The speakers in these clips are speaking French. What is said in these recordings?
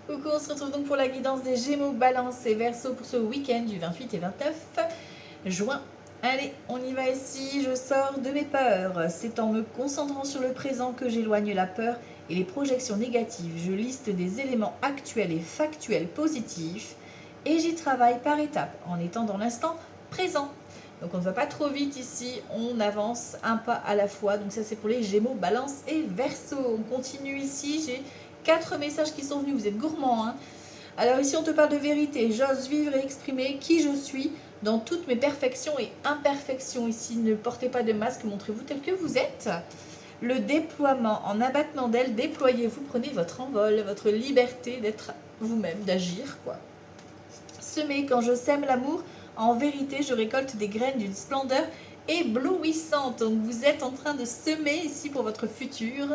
Coucou, on se retrouve donc pour la guidance des Gémeaux, Balance et Verseau pour ce week-end du 28 et 29 juin. Allez, on y va ici, je sors de mes peurs. C'est en me concentrant sur le présent que j'éloigne la peur et les projections négatives. Je liste des éléments actuels et factuels positifs et j'y travaille par étapes en étant dans l'instant présent. Donc on ne va pas trop vite ici, on avance un pas à la fois. Donc ça c'est pour les Gémeaux, Balance et Verseau. On continue ici, j'ai 4 messages qui sont venus, vous êtes gourmands. Hein. Alors ici on te parle de vérité, j'ose vivre et exprimer qui je suis dans toutes mes perfections et imperfections. Ici ne portez pas de masque, montrez-vous tel que vous êtes. Le déploiement, en abattement d'aile, déployez-vous, prenez votre envol, votre liberté d'être vous-même, d'agir quoi. Semer, quand je sème l'amour, en vérité je récolte des graines d'une splendeur éblouissante. Donc vous êtes en train de semer ici pour votre futur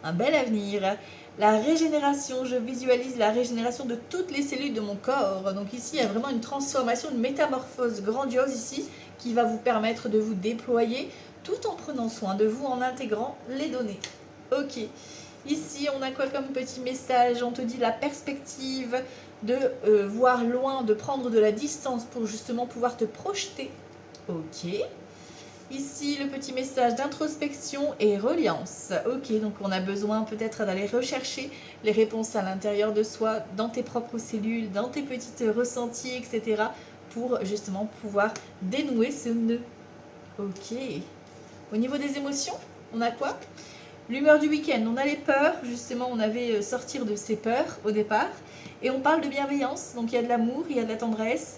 un bel avenir. La régénération, je visualise la régénération de toutes les cellules de mon corps. Donc ici, il y a vraiment une transformation, une métamorphose grandiose ici qui va vous permettre de vous déployer tout en prenant soin de vous, en intégrant les données. Ok. Ici, on a quoi comme petit message? On te dit la perspective de voir loin, de prendre de la distance pour justement pouvoir te projeter. Ok. Ici, le petit message d'introspection et reliance. Ok, donc on a besoin peut-être d'aller rechercher les réponses à l'intérieur de soi, dans tes propres cellules, dans tes petites ressentis, etc. pour justement pouvoir dénouer ce nœud. Ok. Au niveau des émotions, on a quoi? L'humeur du week-end, on a les peurs, justement on avait sortir de ces peurs au départ, et on parle de bienveillance, donc il y a de l'amour, il y a de la tendresse,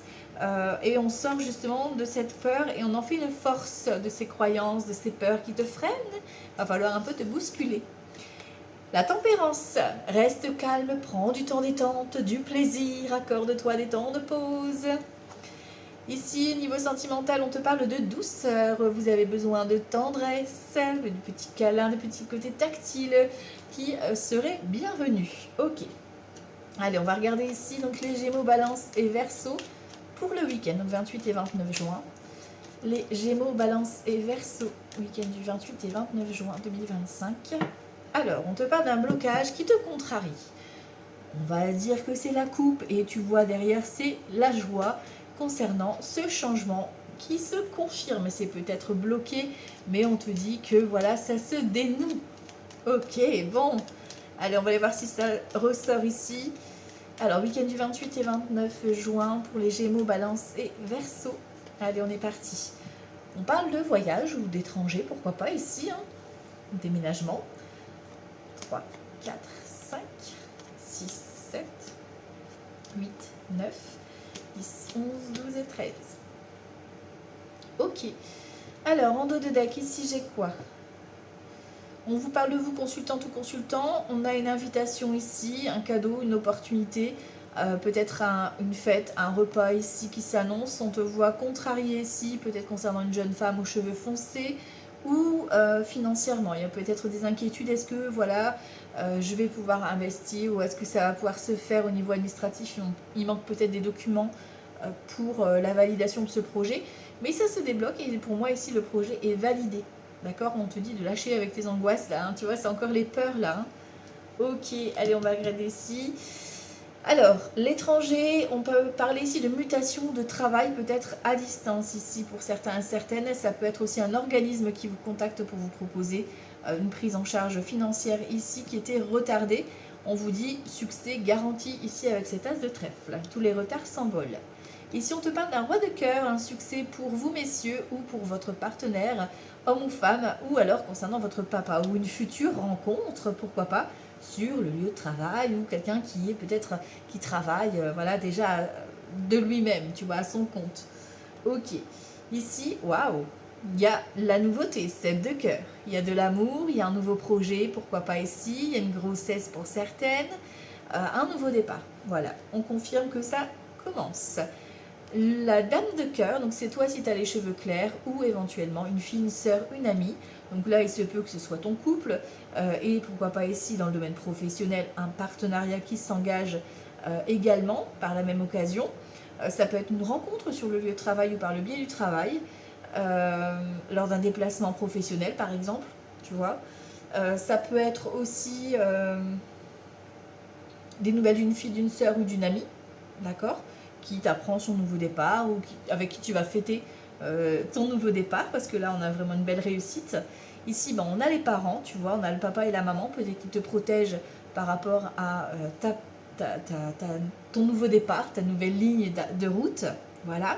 et on sort justement de cette peur et on en fait une force de ces croyances, de ces peurs qui te freinent. Il va falloir un peu te bousculer. La tempérance, reste calme, prends du temps détente, du plaisir, accorde-toi des temps de pause. Ici, niveau sentimental, on te parle de douceur, vous avez besoin de tendresse, de petits câlins, de petits côtés tactiles qui seraient bienvenus. Ok. Allez, on va regarder ici donc les Gémeaux, Balance et Verseau pour le week-end, donc 28 et 29 juin. Les Gémeaux, Balance et Verseau, week-end du 28 et 29 juin 2025. Alors, on te parle d'un blocage qui te contrarie. On va dire que c'est la coupe et tu vois derrière, c'est la joie concernant ce changement qui se confirme. C'est peut-être bloqué, mais on te dit que voilà, ça se dénoue. Ok, bon. Allez, on va aller voir si ça ressort ici. Alors, week-end du 28 et 29 juin pour les Gémeaux, Balance et Verseau. Allez, on est parti. On parle de voyage ou d'étranger, pourquoi pas ici. Hein. Déménagement. 3, 4, 5, 6, 7, 8, 9, 10, 11, 12 et 13. Ok. Alors, en dos de deck, ici, j'ai quoi? On vous parle de vous, consultante ou consultant. On a une invitation ici, un cadeau, une opportunité, peut-être une fête, un repas ici qui s'annonce. On te voit contrarié ici, peut-être concernant une jeune femme aux cheveux foncés ou financièrement. Il y a peut-être des inquiétudes. Est-ce que voilà, je vais pouvoir investir ou est-ce que ça va pouvoir se faire au niveau administratif? Il manque peut-être des documents pour la validation de ce projet. Mais ça se débloque et pour moi ici le projet est validé. D'accord? On te dit de lâcher avec tes angoisses là. Hein. Tu vois, c'est encore les peurs là. Hein. Ok, allez, on va regarder ici. Alors, l'étranger, on peut parler ici de mutation de travail peut-être à distance ici pour certains et certaines. Ça peut être aussi un organisme qui vous contacte pour vous proposer une prise en charge financière ici qui était retardée. On vous dit succès garanti ici avec cet as de trèfle. Tous les retards s'envolent. Ici, on te parle d'un roi de cœur, un succès pour vous, messieurs, ou pour votre partenaire, homme ou femme, ou alors concernant votre papa, ou une future rencontre, pourquoi pas, sur le lieu de travail, ou quelqu'un qui est peut-être, qui travaille, voilà, déjà de lui-même, tu vois, à son compte. Ok. Ici, waouh, il y a la nouveauté, 7 de cœur. Il y a de l'amour, il y a un nouveau projet, pourquoi pas ici, il y a une grossesse pour certaines, un nouveau départ. Voilà, on confirme que ça commence. La dame de cœur, donc c'est toi si tu as les cheveux clairs ou éventuellement une fille, une sœur, une amie. Donc là, il se peut que ce soit ton couple et pourquoi pas ici dans le domaine professionnel, un partenariat qui s'engage également par la même occasion. Ça peut être une rencontre sur le lieu de travail ou par le biais du travail, lors d'un déplacement professionnel par exemple, tu vois. Ça peut être aussi des nouvelles d'une fille, d'une sœur ou d'une amie, d'accord, qui t'apprend son nouveau départ ou avec qui tu vas fêter ton nouveau départ, parce que là on a vraiment une belle réussite. Ici ben, on a les parents, tu vois, on a le papa et la maman, peut-être qu'ils te protègent par rapport à ton nouveau départ, ta nouvelle ligne de route, voilà.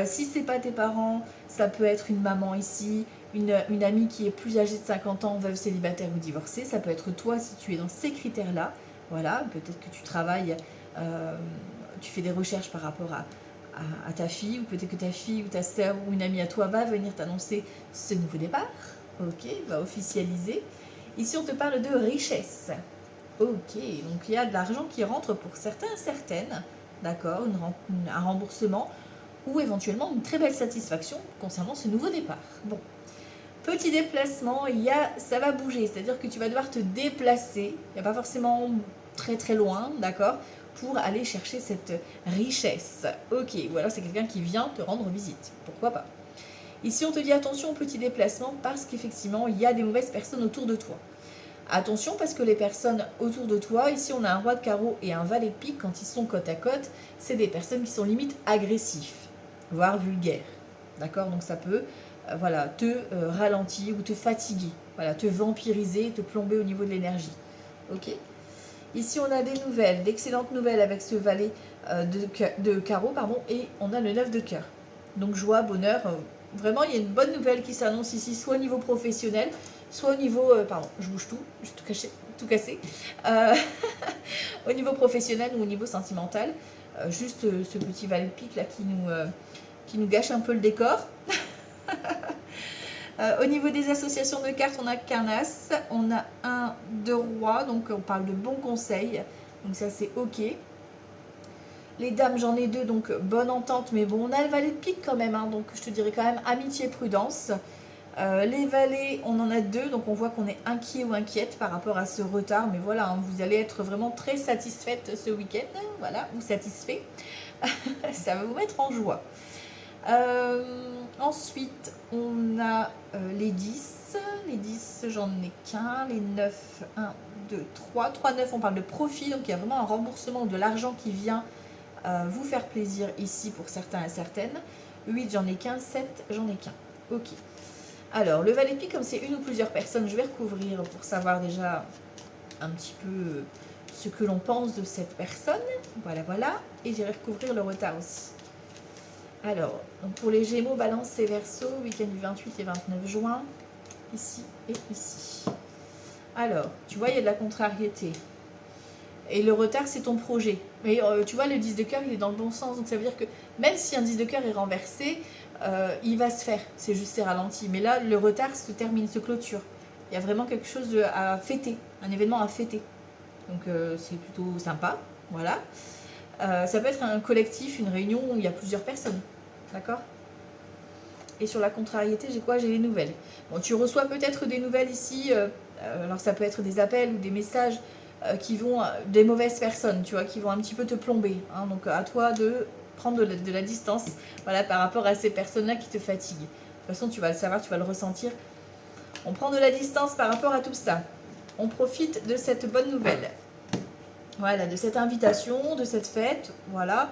Si c'est pas tes parents, ça peut être une maman ici, une amie qui est plus âgée de 50 ans, veuve, célibataire ou divorcée. Ça peut être toi si tu es dans ces critères-là. Voilà, peut-être que tu travailles, tu fais des recherches par rapport à ta fille, ou peut-être que ta fille ou ta sœur ou une amie à toi va venir t'annoncer ce nouveau départ. Ok, va officialiser. Ici, on te parle de richesse. Ok, donc il y a de l'argent qui rentre pour certains, certaines. D'accord, un remboursement ou éventuellement une très belle satisfaction concernant ce nouveau départ. Bon, petit déplacement, ça va bouger, c'est-à-dire que tu vas devoir te déplacer, il n'y a pas forcément très très loin, d'accord, pour aller chercher cette richesse. Ok, ou alors c'est quelqu'un qui vient te rendre visite, pourquoi pas. Ici on te dit attention au petit déplacement parce qu'effectivement il y a des mauvaises personnes autour de toi. Attention parce que les personnes autour de toi, ici on a un roi de carreau et un valet de pique, quand ils sont côte à côte, c'est des personnes qui sont limite agressifs, voire vulgaires. D'accord, donc ça peut voilà, te ralentir ou te fatiguer, voilà, te vampiriser, te plomber au niveau de l'énergie. Ok. Ici on a des nouvelles, d'excellentes nouvelles avec ce valet de carreau, pardon, et on a le 9 de cœur. Donc joie, bonheur, vraiment il y a une bonne nouvelle qui s'annonce ici, soit au niveau professionnel, soit au niveau, pardon, je bouge tout, je vais tout casser, au niveau professionnel ou au niveau sentimental, juste ce petit valet de pique là qui nous gâche un peu le décor. Au niveau des associations de cartes, on a qu'un as, on a un de roi, donc on parle de bons conseils, donc ça c'est ok. Les dames, j'en ai deux, donc bonne entente, mais bon, on a le valet de pique quand même, hein, donc je te dirais quand même amitié, prudence. Les valets, on en a deux, donc on voit qu'on est inquiet ou inquiète par rapport à ce retard, mais voilà, hein, vous allez être vraiment très satisfaite ce week-end, voilà, ou satisfait, ça va vous mettre en joie. Ensuite, on a les 10. Les 10, j'en ai qu'un. Les 9, 1, 2, 3. 3, 9, on parle de profit. Donc, il y a vraiment un remboursement de l'argent qui vient vous faire plaisir ici pour certains et certaines. 8, j'en ai qu'un. 7, j'en ai qu'un. Ok. Alors, le valet de pique, comme c'est une ou plusieurs personnes, je vais recouvrir pour savoir déjà un petit peu ce que l'on pense de cette personne. Voilà, voilà. Et j'irai recouvrir le retard aussi. Alors, donc pour les Gémeaux, Balance et Verseau, week-end du 28 et 29 juin, ici et ici. Alors, tu vois, il y a de la contrariété. Et le retard, c'est ton projet. Mais tu vois, le 10 de cœur, il est dans le bon sens. Donc ça veut dire que même si un 10 de cœur est renversé, il va se faire. C'est juste c'est ralenti. Mais là, le retard se termine, se clôture. Il y a vraiment quelque chose à fêter, un événement à fêter. Donc c'est plutôt sympa. Voilà. Ça peut être un collectif, une réunion où il y a plusieurs personnes. D'accord? Et sur la contrariété, j'ai quoi? J'ai les nouvelles. Bon, tu reçois peut-être des nouvelles ici. Alors ça peut être des appels ou des messages qui vont des mauvaises personnes, tu vois, qui vont un petit peu te plomber. Hein. Donc à toi de prendre de la distance, voilà, par rapport à ces personnes-là qui te fatiguent. De toute façon, tu vas le savoir, tu vas le ressentir. On prend de la distance par rapport à tout ça. On profite de cette bonne nouvelle. Voilà, de cette invitation, de cette fête, voilà.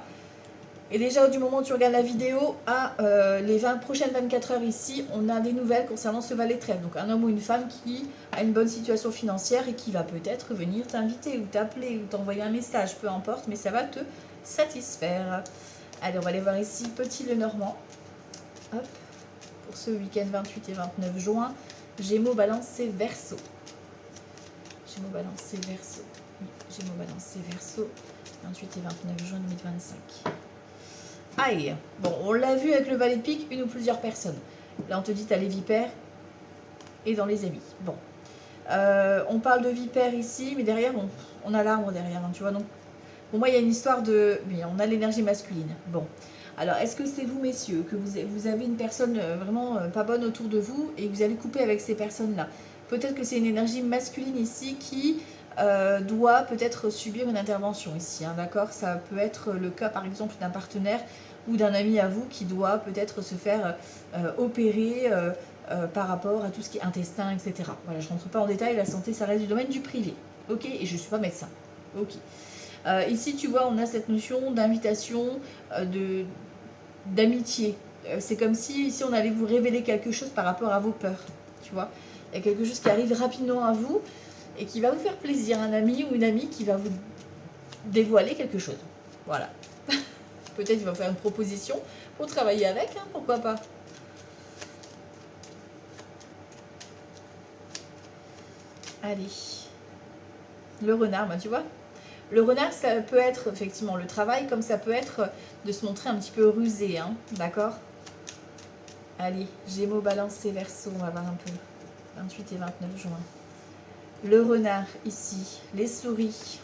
Et déjà, du moment où tu regardes la vidéo, à les prochaines 24 heures ici, on a des nouvelles concernant ce valet de trèfle. Donc un homme ou une femme qui a une bonne situation financière et qui va peut-être venir t'inviter ou t'appeler ou t'envoyer un message, peu importe, mais ça va te satisfaire. Allez, on va aller voir ici, Petit Lenormand. Hop, pour ce week-end 28 et 29 juin, Gémeaux, Balance et Verseau. Gémeaux, Balance et Verseau. Oui, Gémeaux, Balance et Verseau, 28 et 29 juin 2025. Aïe, bon, on l'a vu avec le valet de pique, une ou plusieurs personnes. Là, on te dit, t'as les vipères et dans les amis. Bon, on parle de vipères ici, mais derrière, bon, on a l'arbre derrière, hein, tu vois. Donc, pour moi, il y a une histoire de... Oui, on a l'énergie masculine. Bon, alors, est-ce que c'est vous, messieurs, que vous avez une personne vraiment pas bonne autour de vous et que vous allez couper avec ces personnes-là? Peut-être que c'est une énergie masculine ici qui... doit peut-être subir une intervention ici, hein, d'accord? Ça peut être le cas par exemple d'un partenaire ou d'un ami à vous qui doit peut-être se faire opérer par rapport à tout ce qui est intestin, etc. Voilà, je ne rentre pas en détail, la santé ça reste du domaine du privé, ok? Et je ne suis pas médecin. Ok. Ici, tu vois, on a cette notion d'invitation, d'amitié. C'est comme si ici on allait vous révéler quelque chose par rapport à vos peurs. Tu vois, il y a quelque chose qui arrive rapidement à vous et qui va vous faire plaisir. Un ami ou une amie qui va vous dévoiler quelque chose. Voilà. Peut-être il va vous faire une proposition pour travailler avec, hein, pourquoi pas. Allez. Le renard, bah, tu vois. Le renard, ça peut être effectivement le travail, comme ça peut être de se montrer un petit peu rusé, hein, d'accord. Allez, Gémeaux, Balance et Verseau, on va voir un peu. 28 et 29 juin. Le renard, ici. Les souris.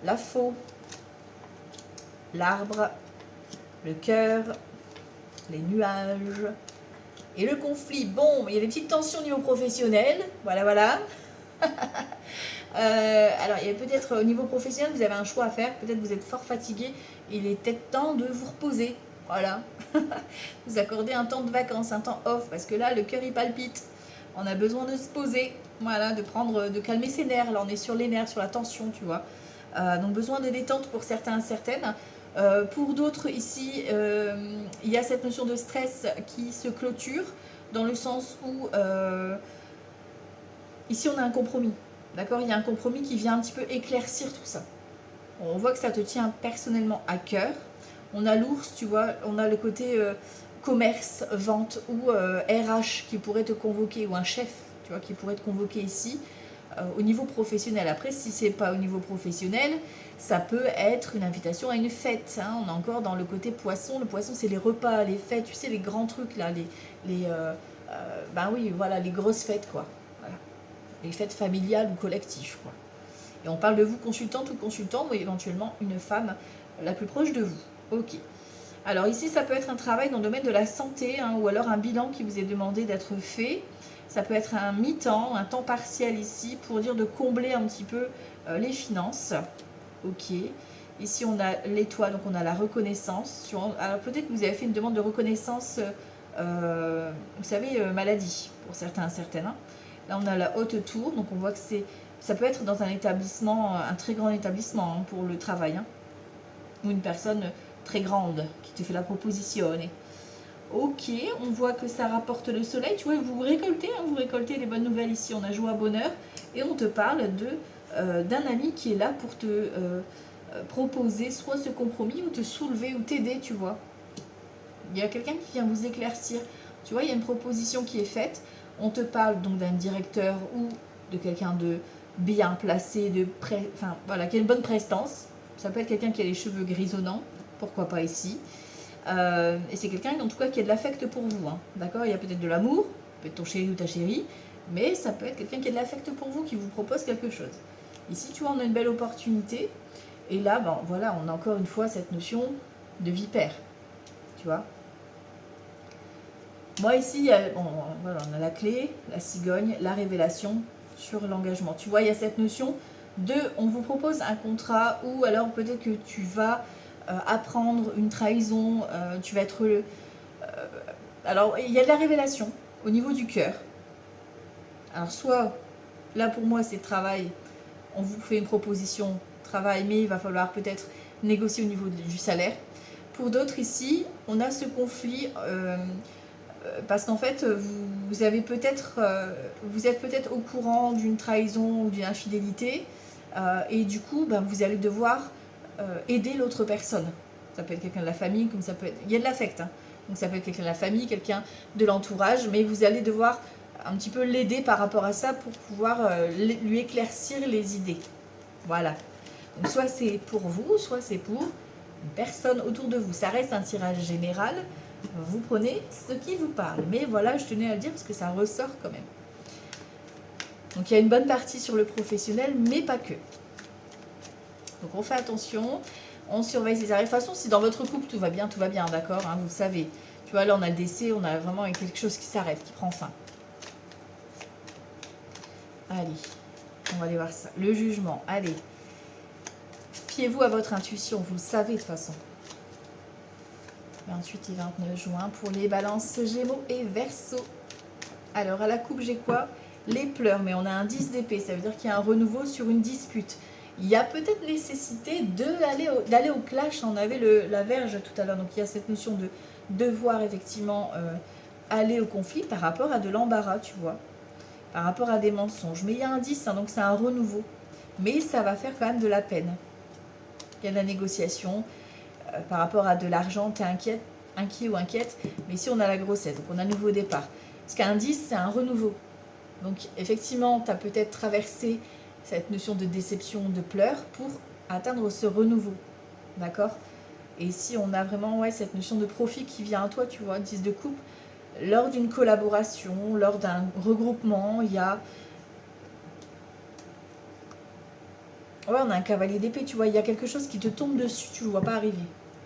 La faux. L'arbre. Le cœur. Les nuages. Et le conflit. Bon, il y a des petites tensions au niveau professionnel. Voilà, voilà. Alors, il y a peut-être au niveau professionnel, vous avez un choix à faire. Peut-être vous êtes fort fatigué. Il est peut-être temps de vous reposer. Voilà. Vous accordez un temps de vacances, un temps off. Parce que là, le cœur, il palpite. On a besoin de se poser. Voilà, de calmer ses nerfs. Là, on est sur les nerfs, sur la tension, tu vois. Donc, besoin de détente pour certains et certaines. Pour d'autres, ici, il y a cette notion de stress qui se clôture. Dans le sens où, ici, on a un compromis. D'accord, il y a un compromis qui vient un petit peu éclaircir tout ça. On voit que ça te tient personnellement à cœur. On a l'ours, tu vois, on a le côté commerce, vente ou RH qui pourrait te convoquer, ou un chef, tu vois, qui pourrait te convoquer ici. Au niveau professionnel. Après, si c'est pas au niveau professionnel, ça peut être une invitation à une fête, hein. On est encore dans le côté poisson. Le poisson, c'est les repas, les fêtes, tu sais, les grands trucs là, ben oui, voilà, les grosses fêtes, quoi. Voilà. Les fêtes familiales ou collectives, quoi. Et on parle de vous, consultante ou consultant, ou éventuellement une femme la plus proche de vous. Ok. Alors ici, ça peut être un travail dans le domaine de la santé, hein, ou alors un bilan qui vous est demandé d'être fait. Ça peut être un mi-temps, un temps partiel ici, pour dire de combler un petit peu les finances. Ok. Ici, on a l'étoile, donc on a la reconnaissance. Alors peut-être que vous avez fait une demande de reconnaissance, vous savez, maladie, pour certains et certaines. Hein. Là, on a la haute tour, donc on voit que ça peut être dans un établissement, un très grand établissement, hein, pour le travail. Hein. Ou une personne très grande qui te fait la proposition. Ok, on voit que ça rapporte le soleil. Tu vois, vous récoltez, hein, vous récoltez les bonnes nouvelles ici. On a joie, bonheur. Et on te parle d'un ami qui est là pour te proposer soit ce compromis ou te soulever ou t'aider, tu vois. Il y a quelqu'un qui vient vous éclaircir. Tu vois, il y a une proposition qui est faite. On te parle donc d'un directeur ou de quelqu'un de bien placé, enfin voilà, qui a une bonne prestance. Ça peut être quelqu'un qui a les cheveux grisonnants, pourquoi pas ici. Et c'est quelqu'un en tout cas qui a de l'affect pour vous, hein. D'accord. Il y a peut-être de l'amour, peut-être ton chéri ou ta chérie, mais ça peut être quelqu'un qui a de l'affect pour vous, qui vous propose quelque chose. Ici, tu vois, on a une belle opportunité. Et là, ben, voilà, on a encore une fois cette notion de vipère. Tu vois. Moi ici, voilà, on a la clé, la cigogne, la révélation sur l'engagement. Tu vois, il y a cette notion de, on vous propose un contrat, ou alors peut-être que tu vas apprendre une trahison, tu vas être... alors, il y a de la révélation au niveau du cœur. Alors, soit, là pour moi, c'est travail, on vous fait une proposition, travail, mais il va falloir peut-être négocier au niveau du salaire. Pour d'autres ici, on a ce conflit... parce qu'en fait, vous êtes peut-être au courant d'une trahison ou d'une infidélité, et du coup, ben, vous allez devoir aider l'autre personne. Ça peut être quelqu'un de la famille, comme ça peut être... Il y a de l'affect, hein. Donc ça peut être quelqu'un de la famille, quelqu'un de l'entourage, mais vous allez devoir un petit peu l'aider par rapport à ça pour pouvoir lui éclaircir les idées. Voilà. Donc soit c'est pour vous, soit c'est pour une personne autour de vous. Ça reste un tirage général. Vous prenez ce qui vous parle. Mais voilà, je tenais à le dire parce que ça ressort quand même. Donc il y a une bonne partie sur le professionnel, mais pas que. Donc on fait attention, on surveille ses arrêts. De toute façon, si dans votre couple tout va bien, d'accord, hein, vous le savez. Tu vois, là on a le décès, on a vraiment quelque chose qui s'arrête, qui prend fin. Allez, on va aller voir ça. Le jugement, allez. Fiez-vous à votre intuition, vous le savez de toute façon. 28 et 29 juin pour les balances Gémeaux et Verseau. Alors à la coupe j'ai quoi? Les pleurs, mais on a un 10 d'épée, ça veut dire qu'il y a un renouveau sur une dispute. il y a peut-être nécessité d'aller au clash. On avait la Verge tout à l'heure, donc il y a cette notion de devoir effectivement aller au conflit par rapport à de l'embarras, tu vois, par rapport à des mensonges. Mais il y a un 10, hein, donc c'est un renouveau. Mais ça va faire quand même de la peine. Il y a de la négociation par rapport à de l'argent, tu es inquiet ou inquiète. Mais ici, on a la grossesse, donc on a un nouveau départ. Parce qu'un 10, c'est un renouveau. Donc effectivement, tu as peut-être traversé cette notion de déception, de pleurs pour atteindre ce renouveau. D'accord? Et ici, on a vraiment cette notion de profit qui vient à toi, tu vois, 10 de coupe. Lors d'une collaboration, lors d'un regroupement, il y a... Ouais, on a un cavalier d'épée, tu vois, il y a quelque chose qui te tombe dessus, tu ne le vois pas arriver.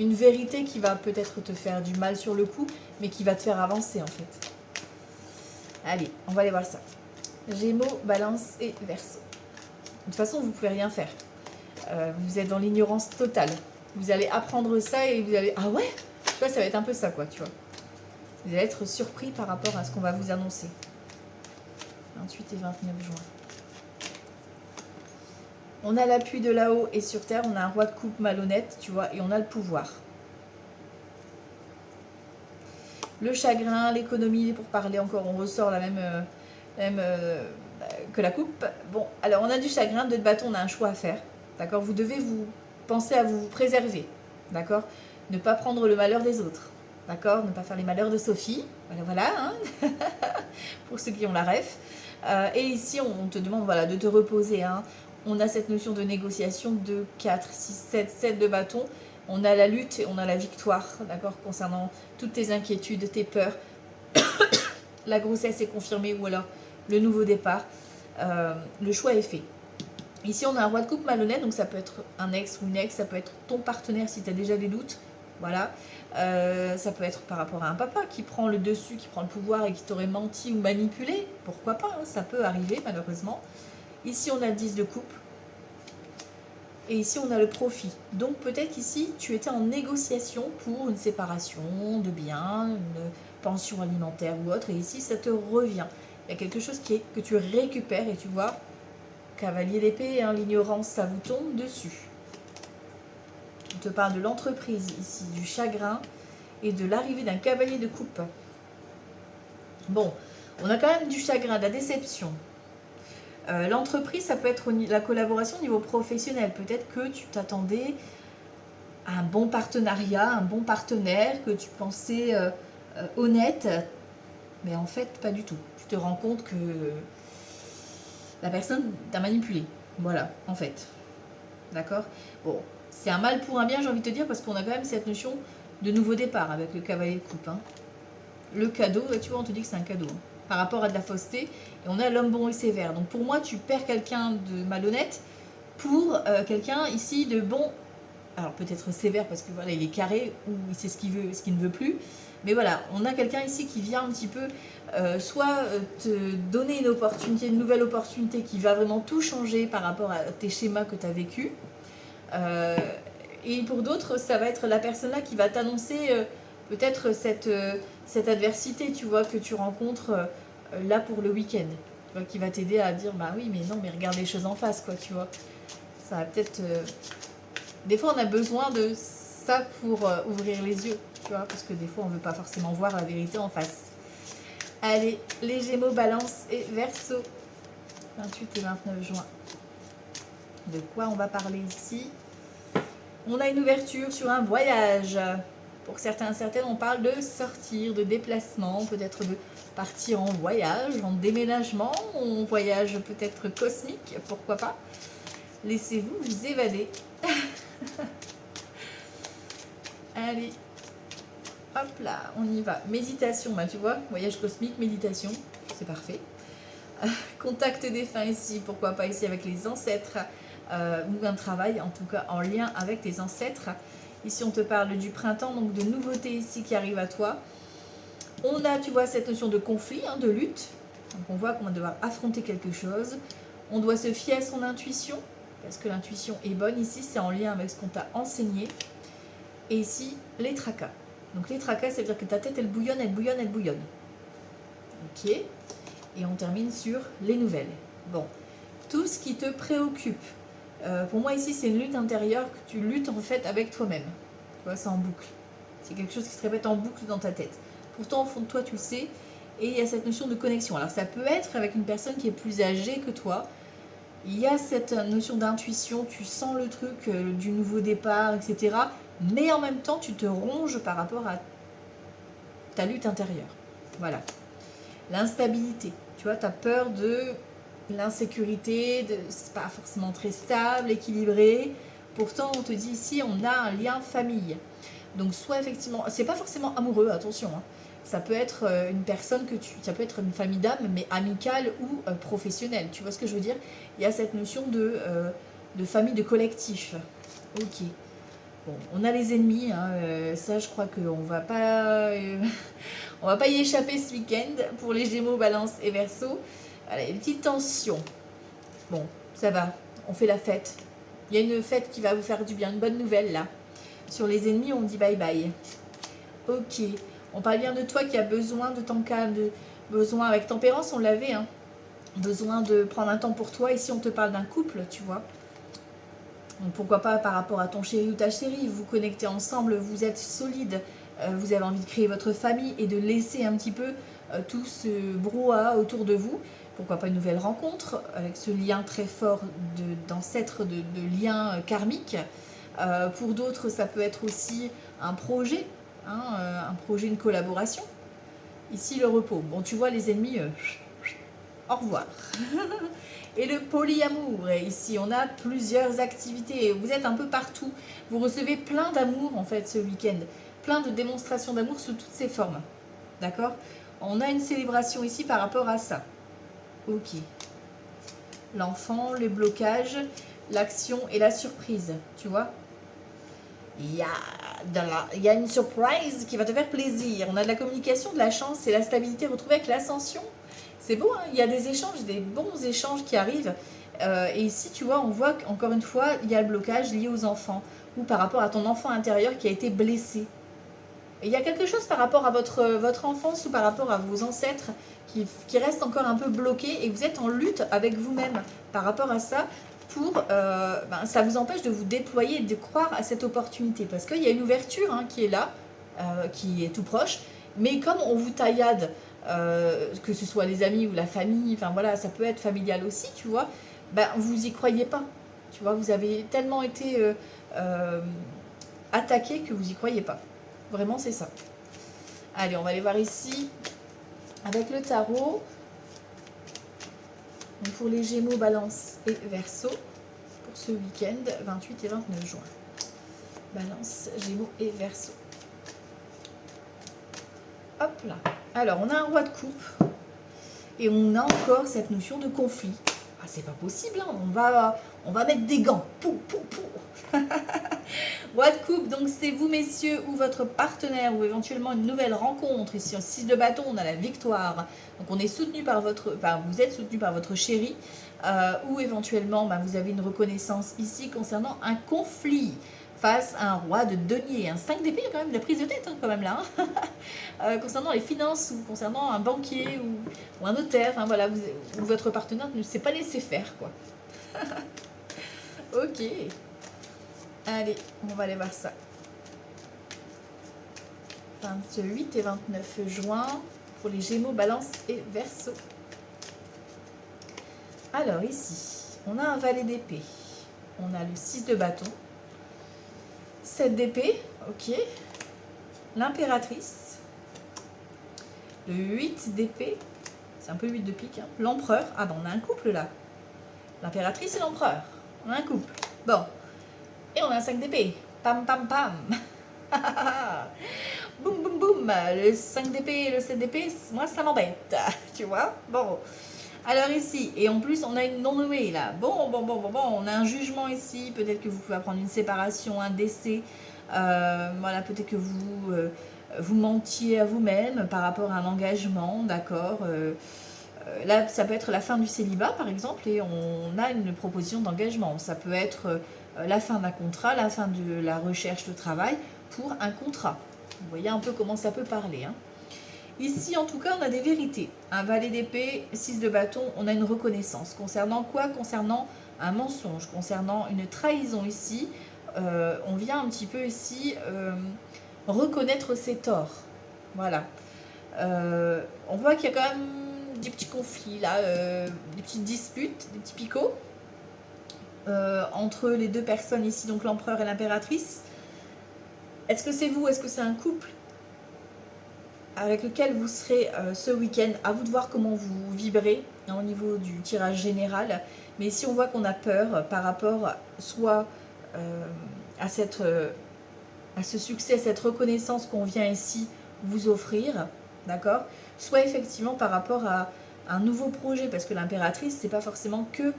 Une vérité qui va peut-être te faire du mal sur le coup, mais qui va te faire avancer en fait. Allez, on va aller voir ça. Gémeaux, Balance et Verseau. De toute façon, vous ne pouvez rien faire. Vous êtes dans l'ignorance totale. Vous allez apprendre ça et vous allez... Ah ouais? Tu vois, ça va être un peu ça, quoi, tu vois. Vous allez être surpris par rapport à ce qu'on va vous annoncer. 28 et 29 juin. On a l'appui de là-haut et sur terre, on a un roi de coupe malhonnête, tu vois, et on a le pouvoir. Le chagrin, l'économie, pour parler encore, on ressort la même que la coupe. Bon, alors on a du chagrin, 2 de bâton, on a un choix à faire, d'accord? Vous devez vous penser à vous préserver, d'accord? Ne pas prendre le malheur des autres, d'accord? Ne pas faire les malheurs de Sophie, voilà, hein. Pour ceux qui ont la ref. Et ici, on te demande voilà, de te reposer, hein. On a cette notion de négociation de 4, 6, 7 de bâton. On a la lutte et on a la victoire, d'accord, concernant toutes tes inquiétudes, tes peurs. La grossesse est confirmée ou alors le nouveau départ. Le choix est fait. Ici, on a un roi de coupe malhonnête, donc ça peut être un ex ou une ex, ça peut être ton partenaire si tu as déjà des doutes. Voilà. Ça peut être par rapport à un papa qui prend le dessus, qui prend le pouvoir et qui t'aurait menti ou manipulé. Pourquoi pas, hein, ça peut arriver malheureusement. Ici, on a le 10 de coupe. Et ici, on a le profit. Donc, peut-être ici, tu étais en négociation pour une séparation de biens, une pension alimentaire ou autre. Et ici, ça te revient. Il y a quelque chose que tu récupères et tu vois, cavalier d'épée, hein, l'ignorance, ça vous tombe dessus. On te parle de l'entreprise ici, du chagrin et de l'arrivée d'un cavalier de coupe. Bon, on a quand même du chagrin, de la déception. L'entreprise, ça peut être la collaboration au niveau professionnel. Peut-être que tu t'attendais à un bon partenariat, un bon partenaire, que tu pensais honnête, mais en fait, pas du tout. Tu te rends compte que la personne t'a manipulé. Voilà, en fait. D'accord? Bon, c'est un mal pour un bien, j'ai envie de te dire, parce qu'on a quand même cette notion de nouveau départ avec le cavalier de coupe. Hein. Le cadeau, tu vois, on te dit que c'est un cadeau. Hein, par rapport à de la fausseté. Et on a l'homme bon et sévère. Donc pour moi, tu perds quelqu'un de malhonnête pour quelqu'un ici de bon. Alors peut-être sévère parce que voilà, il est carré ou il sait ce qu'il veut, ce qu'il ne veut plus. Mais voilà, on a quelqu'un ici qui vient un petit peu soit te donner une opportunité, une nouvelle opportunité qui va vraiment tout changer par rapport à tes schémas que tu as vécu. Et pour d'autres, ça va être la personne là qui va t'annoncer peut-être cette adversité, tu vois, que tu rencontres là pour le week-end. Tu vois, qui va t'aider à dire, bah oui, mais non, mais regarde les choses en face, quoi, tu vois. Ça va peut-être... Des fois, on a besoin de ça pour ouvrir les yeux, tu vois, parce que des fois, on ne veut pas forcément voir la vérité en face. Allez, les Gémeaux, Balance et Verseau, 28 et 29 juin. De quoi on va parler ici? On a une ouverture sur un voyage. Pour certains et certaines, on parle de sortir, de déplacement, peut-être de partir en voyage, en déménagement, en voyage peut-être cosmique, pourquoi pas. Laissez-vous vous évader. Allez, hop là, on y va. Méditation, bah tu vois, voyage cosmique, méditation, c'est parfait. Contact défunt ici, pourquoi pas ici avec les ancêtres, ou un travail en tout cas en lien avec tes ancêtres. Ici on te parle du printemps, donc de nouveautés ici qui arrivent à toi. On a, tu vois, cette notion de conflit, hein, de lutte. Donc on voit qu'on va devoir affronter quelque chose. On doit se fier à son intuition, parce que l'intuition est bonne ici, c'est en lien avec ce qu'on t'a enseigné. Et ici, les tracas. Donc les tracas, ça veut dire que ta tête, elle bouillonne, elle bouillonne, elle bouillonne. Ok. Et on termine sur les nouvelles. Bon, tout ce qui te préoccupe, Pour moi ici c'est une lutte intérieure que tu luttes en fait avec toi-même. Tu vois, c'est en boucle. C'est quelque chose qui se répète en boucle dans ta tête. Pourtant au fond de toi tu le sais. Et il y a cette notion de connexion. Alors ça peut être avec une personne qui est plus âgée que toi. Il y a cette notion d'intuition, tu sens le truc du nouveau départ, etc. Mais en même temps, tu te ronges par rapport à ta lutte intérieure. Voilà. L'instabilité. Tu vois, tu as peur de l'insécurité, c'est pas forcément très stable, équilibré. Pourtant, on te dit ici, on a un lien famille. Donc, soit effectivement, c'est pas forcément amoureux, attention. Hein. Ça peut être une personne ça peut être une famille d'âme, mais amicale ou professionnelle. Tu vois ce que je veux dire? Il y a cette notion de famille, de collectif. Ok. Bon, on a les ennemis, hein, ça je crois qu'on on va pas y échapper ce week-end pour les Gémeaux, Balance et Verseau. Voilà, une petite tension. Bon, ça va, on fait la fête. Il y a une fête qui va vous faire du bien, une bonne nouvelle là. Sur les ennemis, on dit bye bye. Ok, on parle bien de toi qui a besoin de temps calme, besoin avec tempérance, on l'avait, hein. Besoin de prendre un temps pour toi. Ici, on te parle d'un couple, tu vois. Donc pourquoi pas par rapport à ton chéri ou ta chérie, vous connectez ensemble, vous êtes solide, vous avez envie de créer votre famille et de laisser un petit peu tout ce brouhaha autour de vous. Pourquoi pas une nouvelle rencontre avec ce lien très fort d'ancêtre, de lien karmique. Pour d'autres, ça peut être aussi un projet, hein, un projet, une collaboration. Ici, le repos. Bon, tu vois, les ennemis, au revoir. Et le polyamour, et ici on a plusieurs activités, vous êtes un peu partout, vous recevez plein d'amour en fait ce week-end, plein de démonstrations d'amour sous toutes ses formes, d'accord? On a une célébration ici par rapport à ça. Ok. L'enfant, les blocages, l'action et la surprise, tu vois? Il y a une surprise qui va te faire plaisir. On a de la communication, de la chance et la stabilité retrouvée avec l'ascension. C'est beau, hein, il y a des échanges, des bons échanges qui arrivent. Et ici, tu vois, on voit qu'encore une fois, il y a le blocage lié aux enfants ou par rapport à ton enfant intérieur qui a été blessé. Et il y a quelque chose par rapport à votre enfance ou par rapport à vos ancêtres qui reste encore un peu bloqué et vous êtes en lutte avec vous-même par rapport à ça. Ça vous empêche de vous déployer et de croire à cette opportunité parce qu'il y a une ouverture hein, qui est là, qui est tout proche, mais comme on vous taillade, que ce soit les amis ou la famille, enfin voilà, ça peut être familial aussi, tu vois, vous y croyez pas, tu vois, vous avez tellement été attaqué que vous y croyez pas. Vraiment, c'est ça. Allez, on va aller voir ici avec le tarot. Donc pour les Gémeaux, Balance et Verseau, pour ce week-end, 28 et 29 juin. Balance, Gémeaux et Verseau. Hop là. Alors, on a un roi de coupe. Et on a encore cette notion de conflit. Ah, c'est pas possible, hein. On va mettre des gants. Pou, pou, pou. Roi de coupe, donc c'est vous messieurs ou votre partenaire ou éventuellement une nouvelle rencontre. Ici en 6 de bâton, on a la victoire. Donc on est soutenu par vous êtes soutenu par votre chéri ou éventuellement vous avez une reconnaissance ici concernant un conflit face à un roi de denier, un 5 d'épée, quand même, de la prise de tête hein, quand même là. Hein. Concernant les finances ou concernant un banquier ou un notaire, hein, voilà, votre partenaire ne s'est pas laissé faire quoi. Ok. Allez, on va aller voir ça. 28 et 29 juin pour les Gémeaux, Balance et Verseau. Alors ici, on a un valet d'épée. On a le 6 de bâton. 7 d'épée, ok. L'impératrice. Le 8 d'épée. C'est un peu 8 de pique. Hein. L'empereur. Ah ben on a un couple là. L'impératrice et l'empereur. On a un couple. Bon. Et on a un 5 d'épée. Pam, pam, pam. Boum, boum, boum. Le 5 d'épée et le 7 d'épée, moi, ça m'embête. Tu vois? Bon. Alors ici, et en plus, on a une non-nommée là. Bon. On a un jugement ici. Peut-être que vous pouvez apprendre une séparation, un décès. Voilà, peut-être que vous mentiez à vous-même par rapport à un engagement, d'accord là, ça peut être la fin du célibat, par exemple, et on a une proposition d'engagement. Ça peut être la fin d'un contrat, la fin de la recherche de travail pour un contrat. Vous voyez un peu comment ça peut parler. Hein. Ici, en tout cas, on a des vérités. Un valet d'épée, 6 de bâton, on a une reconnaissance. Concernant quoi? Concernant un mensonge, concernant une trahison ici. On vient un petit peu ici reconnaître ses torts. Voilà. On voit qu'il y a quand même des petits conflits là, des petites disputes, des petits picots entre les deux personnes ici, donc l'empereur et l'impératrice. Est-ce que c'est vous, est-ce que c'est un couple avec lequel vous serez ce week-end? À vous de voir comment vous vibrez au niveau du tirage général. Mais ici, on voit qu'on a peur par rapport soit à ce succès, cette reconnaissance qu'on vient ici vous offrir, d'accord? Soit effectivement par rapport à un nouveau projet, parce que l'impératrice, c'est pas forcément que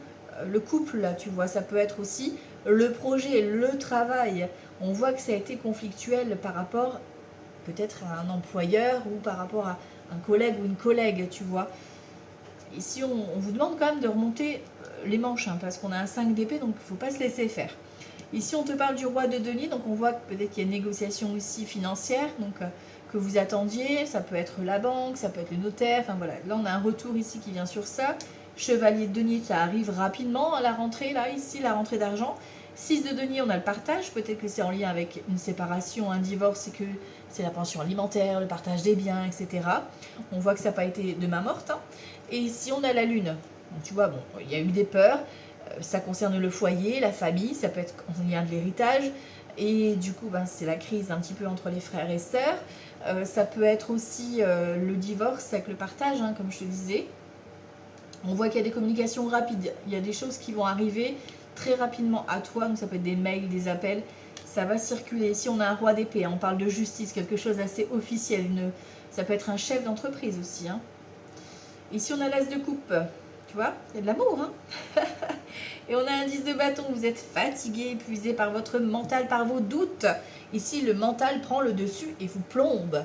le couple, là, tu vois, ça peut être aussi le projet, le travail. On voit que ça a été conflictuel par rapport peut-être à un employeur ou par rapport à un collègue ou une collègue, tu vois. Ici, on vous demande quand même de remonter les manches, hein, parce qu'on a un 5 d'épée, donc il ne faut pas se laisser faire. Ici, on te parle du roi de denier, donc on voit que peut-être qu'il y a une négociation ici financière, donc que vous attendiez, ça peut être la banque, ça peut être le notaire, enfin voilà. Là, on a un retour ici qui vient sur ça. Chevalier de denier, ça arrive rapidement à la rentrée, là, ici, la rentrée d'argent. 6 de denier, on a le partage, peut-être que c'est en lien avec une séparation, un divorce, et que c'est la pension alimentaire, le partage des biens, etc. On voit que ça n'a pas été de main morte. Hein. Et ici, on a la lune. Donc, tu vois, bon, il y a eu des peurs. Ça concerne le foyer, la famille, ça peut être en lien de l'héritage. Et du coup, ben, c'est la crise un petit peu entre les frères et sœurs. Ça peut être aussi le divorce avec le partage, hein, comme je te disais. On voit qu'il y a des communications rapides. Il y a des choses qui vont arriver très rapidement à toi. Donc ça peut être des mails, des appels. Ça va circuler. Ici, on a un roi d'épée. Hein. On parle de justice, quelque chose d'assez officiel. Ça peut être un chef d'entreprise aussi. Hein. Ici, on a l'as de coupe. Tu vois, il y a de l'amour. Hein. Et on a un 10 de bâton. Vous êtes fatigué, épuisé par votre mental, par vos doutes. Ici, le mental prend le dessus et vous plombe.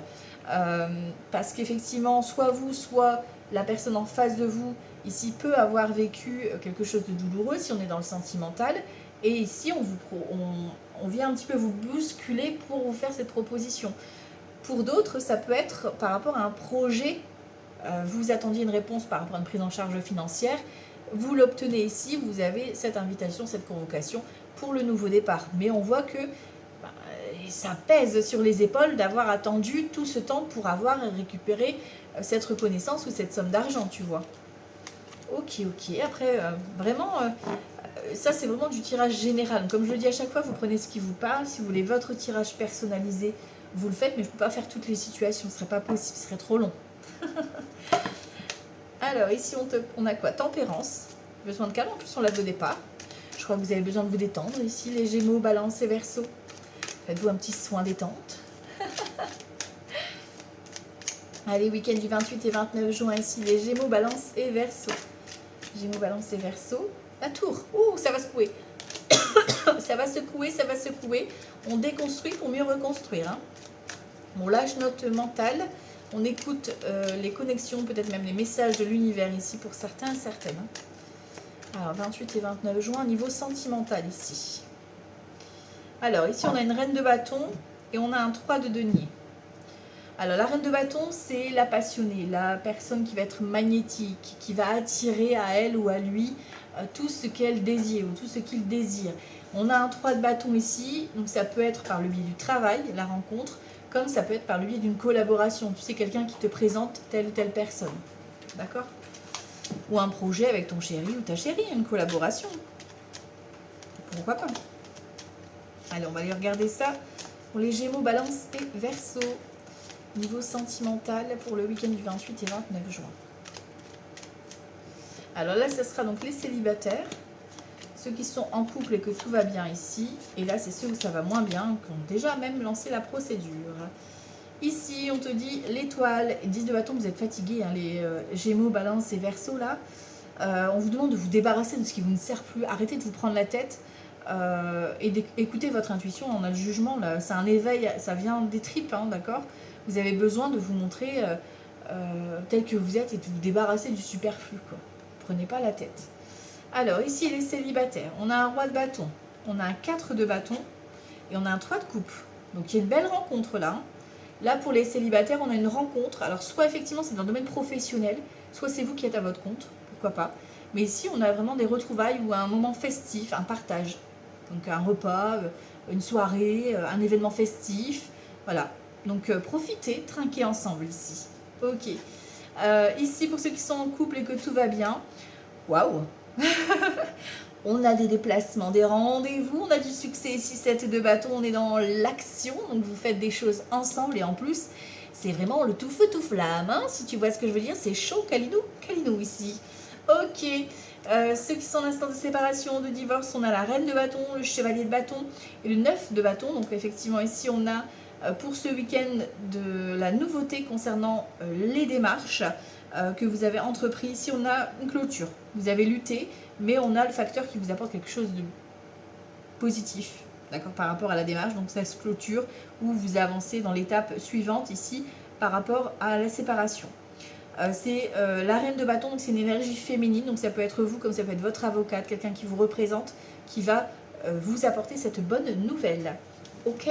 Parce qu'effectivement, soit vous, soit la personne en face de vous, ici, peut avoir vécu quelque chose de douloureux si on est dans le sentimental. Et ici, on vient un petit peu vous bousculer pour vous faire cette proposition. Pour d'autres, ça peut être par rapport à un projet. Vous attendiez une réponse par rapport à une prise en charge financière. Vous l'obtenez ici, vous avez cette invitation, cette convocation pour le nouveau départ. Mais on voit que ça pèse sur les épaules d'avoir attendu tout ce temps pour avoir récupéré cette reconnaissance ou cette somme d'argent, tu vois. Ok. Après, vraiment, ça c'est vraiment du tirage général. Comme je le dis à chaque fois, vous prenez ce qui vous parle. Si vous voulez votre tirage personnalisé, vous le faites, mais je ne peux pas faire toutes les situations. Ce ne serait pas possible, ce serait trop long. Alors, ici, on a quoi? Tempérance. Besoin de calme, en plus on l'a de départ. Je crois que vous avez besoin de vous détendre. Ici, les Gémeaux, Balance et Verseau. Faites-vous un petit soin détente. Allez, week-end du 28 et 29 juin, ici, les Gémeaux, Balance et Verseau. Gémeaux, Balance et Verseau. La tour. Ouh, ça va secouer. Ça va secouer. On déconstruit pour mieux reconstruire. Hein. On lâche notre mental. On écoute les connexions, peut-être même les messages de l'univers ici pour certains et certaines. Hein. Alors, 28 et 29 juin, niveau sentimental ici. Alors, ici, on a une reine de bâton et on a un 3 de denier. Alors, la reine de bâton, c'est la passionnée, la personne qui va être magnétique, qui va attirer à elle ou à lui tout ce qu'elle désire ou tout ce qu'il désire. On a un 3 de bâton ici, donc ça peut être par le biais du travail, la rencontre, comme ça peut être par le biais d'une collaboration. Tu sais, quelqu'un qui te présente telle ou telle personne. D'accord? Ou un projet avec ton chéri ou ta chérie, une collaboration. Pourquoi pas? Allez, on va aller regarder ça pour les Gémeaux, Balance et Verseau. Niveau sentimental pour le week-end du 28 et 29 juin. Alors là, ce sera donc les célibataires. Ceux qui sont en couple et que tout va bien ici. Et là, c'est ceux où ça va moins bien, qui ont déjà même lancé la procédure. Ici, on te dit l'étoile, 10 de bâton, vous êtes fatigués, hein, les Gémeaux, Balance et Verseau là. On vous demande de vous débarrasser de ce qui vous ne sert plus. Arrêtez de vous prendre la tête et d'écouter votre intuition. On a le jugement, là, c'est un éveil, ça vient des tripes, hein, d'accord? Vous avez besoin de vous montrer tel que vous êtes et de vous débarrasser du superflu, quoi. Prenez pas la tête. Alors, ici, les célibataires. On a un roi de bâton, on a un 4 de bâton et on a un 3 de coupe. Donc, il y a une belle rencontre là. Hein. Là, pour les célibataires, on a une rencontre. Alors, soit effectivement, c'est dans le domaine professionnel, soit c'est vous qui êtes à votre compte, pourquoi pas. Mais ici, on a vraiment des retrouvailles ou un moment festif, un partage. Donc un repas, une soirée, un événement festif. Voilà. Donc profitez, trinquez ensemble ici. Ok. Ici, pour ceux qui sont en couple et que tout va bien, waouh. On a des déplacements, des rendez-vous, on a du succès ici, 7 de bâton, on est dans l'action, donc vous faites des choses ensemble et en plus, c'est vraiment le tout feu tout flamme, hein, si tu vois ce que je veux dire, c'est chaud, Kalinou ici. Ok, ceux qui sont en instant de séparation, de divorce, on a la reine de bâton, le chevalier de bâton et le 9 de bâton, donc effectivement ici on a pour ce week-end de la nouveauté concernant les démarches que vous avez entrepris. Ici on a une clôture, vous avez lutté, mais on a le facteur qui vous apporte quelque chose de positif, d'accord, par rapport à la démarche. Donc ça se clôture ou vous avancez dans l'étape suivante ici par rapport à la séparation. C'est la reine de bâton, donc c'est une énergie féminine, donc ça peut être vous comme ça peut être votre avocate, quelqu'un qui vous représente, qui va vous apporter cette bonne nouvelle. Ok,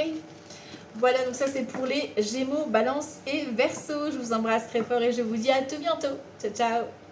voilà, donc ça c'est pour les Gémeaux, Balance et Verseau. Je vous embrasse très fort et je vous dis à tout bientôt. Ciao, ciao.